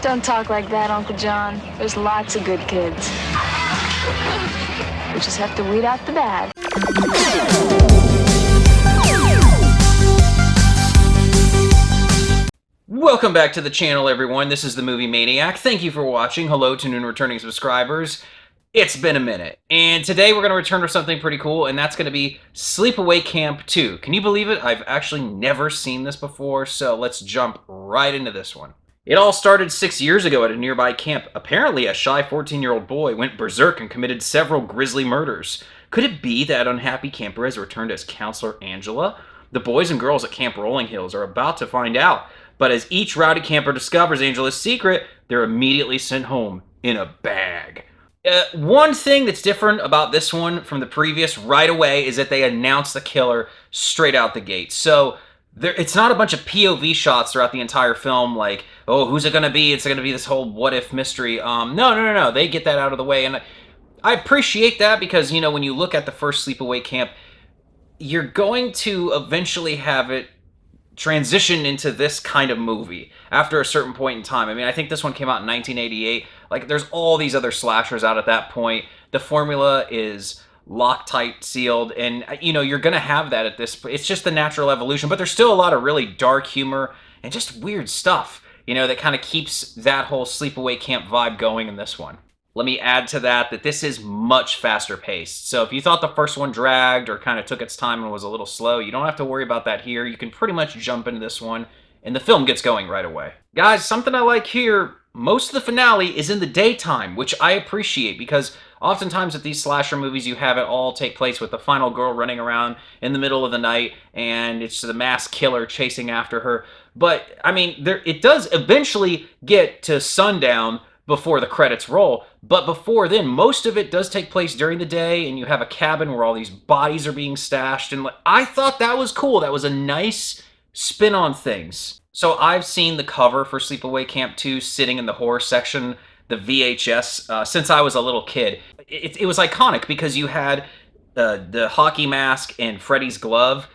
Don't talk like that, Uncle John. There's lots of good kids. We just have to weed out the bad. Welcome back to the channel, everyone. This is the Movie Maniac. Thank you for watching. Hello to new and returning subscribers. It's been a minute, and today we're going to return to something pretty cool, and that's going to be Sleepaway Camp 2. Can you believe it? I've actually never seen this before, so let's jump right into this one. It all started 6 years ago at a nearby camp. Apparently, a shy 14-year-old boy went berserk and committed several grisly murders. Could it be that unhappy camper has returned as Counselor Angela? The boys and girls at Camp Rolling Hills are about to find out, but as each rowdy camper discovers Angela's secret, they're immediately sent home in a bag. One thing that's different about this one from the previous right away is that they announce the killer straight out the gate. So it's not a bunch of POV shots throughout the entire film like, oh, who's it going to be? It's going to be this whole what-if mystery. No. They get that out of the way, and I appreciate that because, you know, when you look at the first Sleepaway Camp, you're going to eventually have it transition into this kind of movie after a certain point in time. I mean, I think this one came out in 1988. Like, there's all these other slashers out at that point. The formula is Loctite sealed, and, you know, you're going to have that at this. It's just the natural evolution, but there's still a lot of really dark humor and just weird stuff, you know, that kind of keeps that whole Sleepaway Camp vibe going in this one. Let me add to that this is much faster paced. So if you thought the first one dragged or kind of took its time and was a little slow, you don't have to worry about that here. You can pretty much jump into this one and the film gets going right away. Guys, something I like here, most of the finale is in the daytime, which I appreciate because oftentimes with these slasher movies, you have it all take place with the final girl running around in the middle of the night and it's the masked killer chasing after her. But, I mean, it does eventually get to sundown before the credits roll, but before then, most of it does take place during the day, and you have a cabin where all these bodies are being stashed, and I thought that was cool. That was a nice spin on things. So I've seen the cover for Sleepaway Camp 2 sitting in the horror section, the VHS, since I was a little kid. It was iconic because you had the hockey mask and Freddy's glove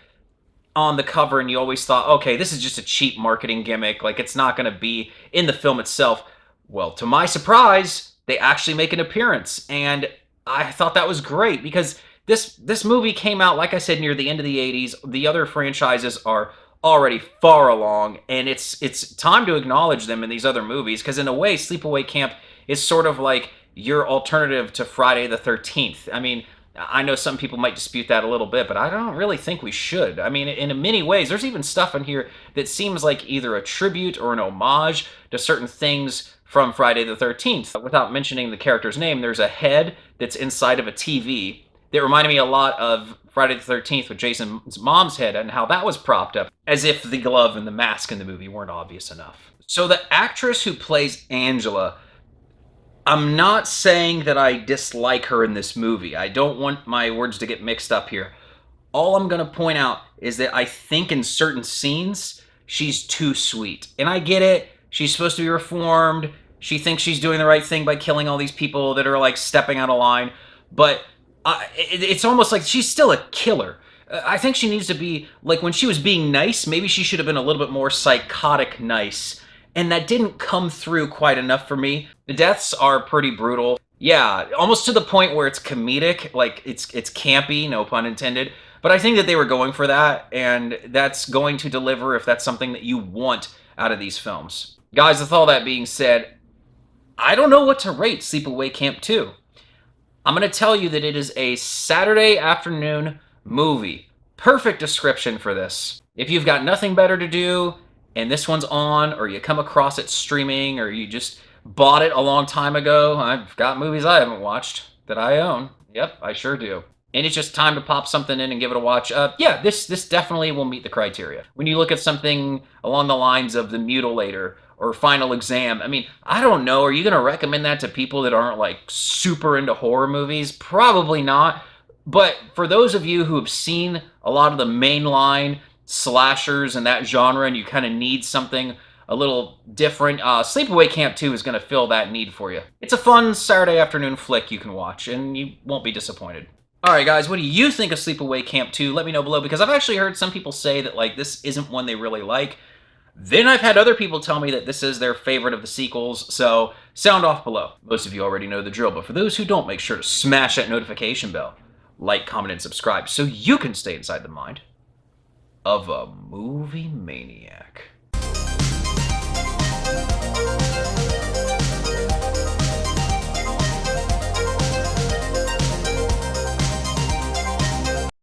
on the cover, and you always thought, okay, this is just a cheap marketing gimmick, like it's not going to be in the film itself. Well, to my surprise, they actually make an appearance, and I thought that was great because this movie came out, like I said, near the end of the 80s. The other franchises are already far along, and it's time to acknowledge them in these other movies because in a way, Sleepaway Camp is sort of like your alternative to Friday the 13th. I mean, I know some people might dispute that a little bit, but I don't really think we should. I mean, in many ways, there's even stuff in here that seems like either a tribute or an homage to certain things from Friday the 13th. Without mentioning the character's name, there's a head that's inside of a TV that reminded me a lot of Friday the 13th with Jason's mom's head and how that was propped up, as if the glove and the mask in the movie weren't obvious enough. So the actress who plays Angela, I'm not saying that I dislike her in this movie. I don't want my words to get mixed up here. All I'm going to point out is that I think in certain scenes, she's too sweet. And I get it. She's supposed to be reformed. She thinks she's doing the right thing by killing all these people that are like stepping out of line. But it's almost like she's still a killer. I think she needs to be, like when she was being nice, maybe she should have been a little bit more psychotic nice. And that didn't come through quite enough for me. The deaths are pretty brutal. Yeah, almost to the point where it's comedic, like it's campy, no pun intended. But I think that they were going for that, and that's going to deliver if that's something that you want out of these films. Guys, with all that being said, I don't know what to rate Sleepaway Camp 2. I'm going to tell you that it is a Saturday afternoon movie. Perfect description for this. If you've got nothing better to do, and this one's on, or you come across it streaming, or you just bought it a long time ago. I've got movies I haven't watched that I own. Yep, I sure do. And it's just time to pop something in and give it a watch. Yeah, this definitely will meet the criteria. When you look at something along the lines of The Mutilator or Final Exam, I mean, I don't know. Are you going to recommend that to people that aren't like super into horror movies? Probably not. But for those of you who have seen a lot of the mainline slashers and that genre and you kind of need something a little different, Sleepaway Camp 2 is going to fill that need for you. It's a fun Saturday afternoon flick you can watch and you won't be disappointed. Alright guys, what do you think of Sleepaway Camp 2? Let me know below because I've actually heard some people say that like this isn't one they really like. Then I've had other people tell me that this is their favorite of the sequels, so sound off below. Most of you already know the drill, but for those who don't, make sure to smash that notification bell, like, comment, and subscribe so you can stay inside the mind of a movie maniac.